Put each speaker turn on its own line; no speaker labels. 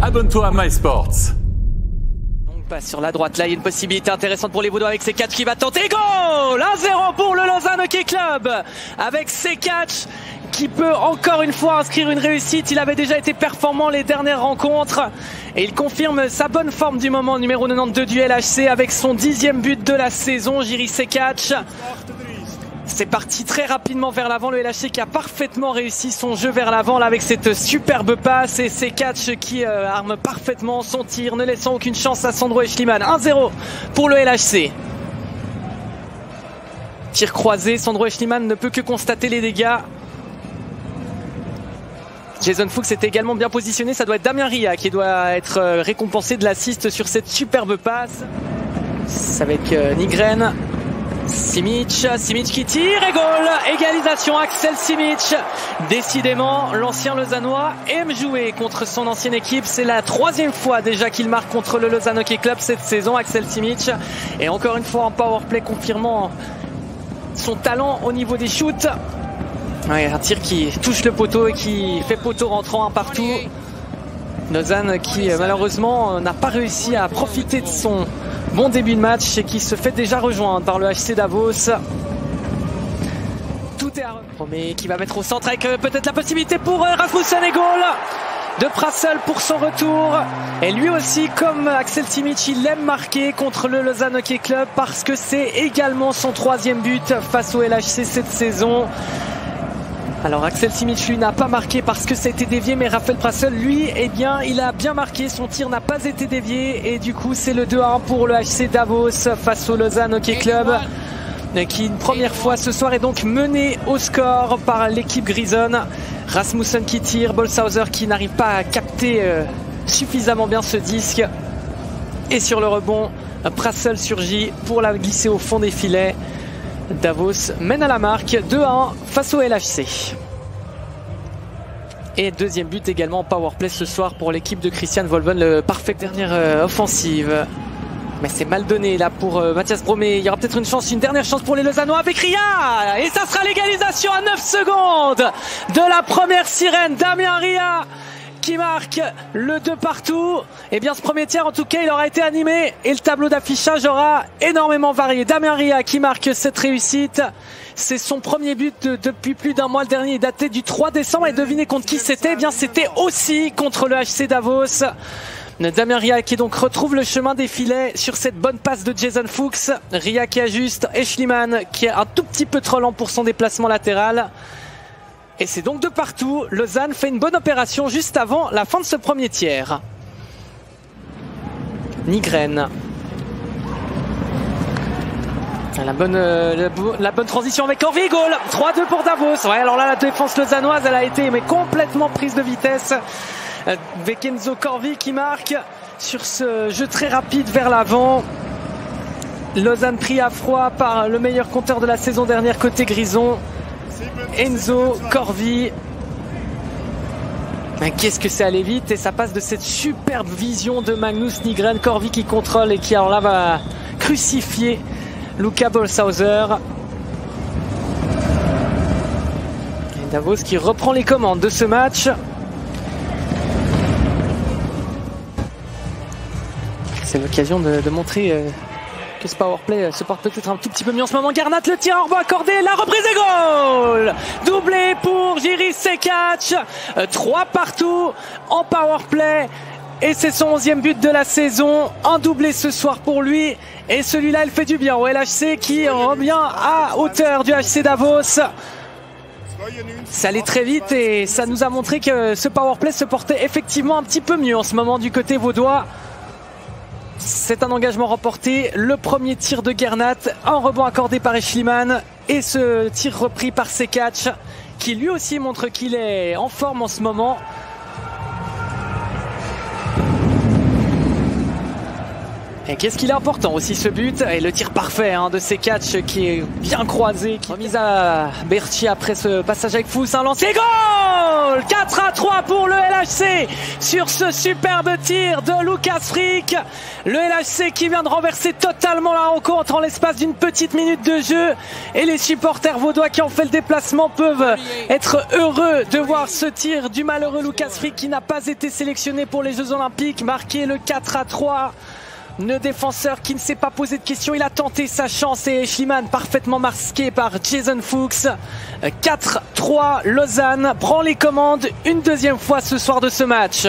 abonne-toi à MySports.
Donc pas sur la droite, là il y a une possibilité intéressante pour les Vaudois avec C4 qui va tenter. Goal 1-0 pour le Lausanne Hockey Club avec C4 qui peut encore une fois inscrire une réussite. Il avait déjà été performant les dernières rencontres et il confirme sa bonne forme du moment, numéro 92 du LHC avec son 10e but de la saison. Jiří Sekac. C'est parti très rapidement vers l'avant, le LHC qui a parfaitement réussi son jeu vers l'avant là avec cette superbe passe, et Sekac qui arme parfaitement son tir, ne laissant aucune chance à Sandro Eschliman. 1-0 pour le LHC. Tir croisé, Sandro Eschliman ne peut que constater les dégâts. Jason Fuchs était également bien positionné, ça doit être Damien Ria qui doit être récompensé de l'assist sur cette superbe passe. C'est avec Nygren. Simic qui tire et goal, égalisation Axel Simic. Décidément, l'ancien Lausannois aime jouer contre son ancienne équipe. C'est la 3e fois déjà qu'il marque contre le Lausanne Hockey Club cette saison, Axel Simic. Et encore une fois en powerplay, confirmant son talent au niveau des shoots. Ouais, un tir qui touche le poteau et qui fait poteau rentrant un partout. Lausanne qui malheureusement n'a pas réussi à profiter de son bon début de match et qui se fait déjà rejoindre par le HC Davos. Tout est à mais qui va mettre au centre avec peut-être la possibilité pour Rasmussen et goal de Prassel pour son retour. Et lui aussi, comme Axel Simic, il aime marquer contre le Lausanne Hockey Club parce que c'est également son 3e but face au LHC cette saison. Alors Axel Simic lui n'a pas marqué parce que ça a été dévié, mais Raphaël Prassel lui, eh bien il a bien marqué, son tir n'a pas été dévié et du coup c'est le 2-1 pour le HC Davos face au Lausanne Hockey Club qui une première fois ce soir est donc mené au score par l'équipe grisonne. Rasmussen qui tire, Bolshauser qui n'arrive pas à capter suffisamment bien ce disque et sur le rebond Prassel surgit pour la glisser au fond des filets. Davos mène à la marque 2-1 face au LHC. Et 2e but également en powerplay ce soir pour l'équipe de Christian Volven, le parfait dernière offensive. Mais c'est mal donné là pour Mathias Bromé. Il y aura peut-être une dernière chance pour les Lausannois avec Ria. Et ça sera l'égalisation à 9 secondes de la première sirène. Damien Ria qui marque le 2 partout. Et bien ce premier tiers en tout cas il aura été animé et le tableau d'affichage aura énormément varié. Damien Ria qui marque cette réussite. C'est son premier but depuis plus d'un mois. Le dernier est daté du 3 décembre et devinez contre qui c'était. Eh bien c'était aussi contre le HC Davos. Damien Ria qui donc retrouve le chemin des filets sur cette bonne passe de Jason Fuchs. Ria qui ajuste, Eschliman qui est un tout petit peu trop lent pour son déplacement latéral. Et c'est donc de partout. Lausanne fait une bonne opération juste avant la fin de ce premier tiers. Nygren. La bonne transition avec Corvi, goal 3-2 pour Davos. Ouais, alors là la défense lausannoise elle a été mais complètement prise de vitesse. Avec Enzo Corvi qui marque sur ce jeu très rapide vers l'avant. Lausanne pris à froid par le meilleur compteur de la saison dernière côté Grison. Enzo Corvi. Qu'est-ce que c'est allé vite et ça passe de cette superbe vision de Magnus Nygren. Corvi qui contrôle et qui alors là va crucifier Luca Bolshauser. Et Davos qui reprend les commandes de ce match. C'est l'occasion de montrer que ce powerplay se porte peut-être un tout petit peu mieux en ce moment. Garnat, le tir en rebond accordé, la reprise et goal doublé pour Jiří Sekac. 3 partout en powerplay. Et c'est son 11e but de la saison. Un doublé ce soir pour lui. Et celui-là, il fait du bien au LHC qui revient à hauteur du HC Davos. Ça allait très vite et ça nous a montré que ce powerplay se portait effectivement un petit peu mieux en ce moment du côté vaudois. C'est un engagement remporté, le premier tir de Garnat, un rebond accordé par Eschliman et ce tir repris par Sekac qui lui aussi montre qu'il est en forme en ce moment. Et qu'est-ce qu'il est important aussi ce but et le tir parfait de ces catchs qui est bien croisé. Remise à Berti après ce passage avec Fous, un lancer, goal 4-3 pour le LHC sur ce superbe tir de Lucas Frick. Le LHC qui vient de renverser totalement la rencontre en l'espace d'une petite minute de jeu et les supporters vaudois qui ont fait le déplacement peuvent être heureux de voir ce tir du malheureux Lucas Frick qui n'a pas été sélectionné pour les Jeux Olympiques marquer le 4-3. Le défenseur qui ne s'est pas posé de questions, il a tenté sa chance et Schliemann parfaitement masqué par Jason Fuchs. 4-3, Lausanne prend les commandes une deuxième fois ce soir de ce match.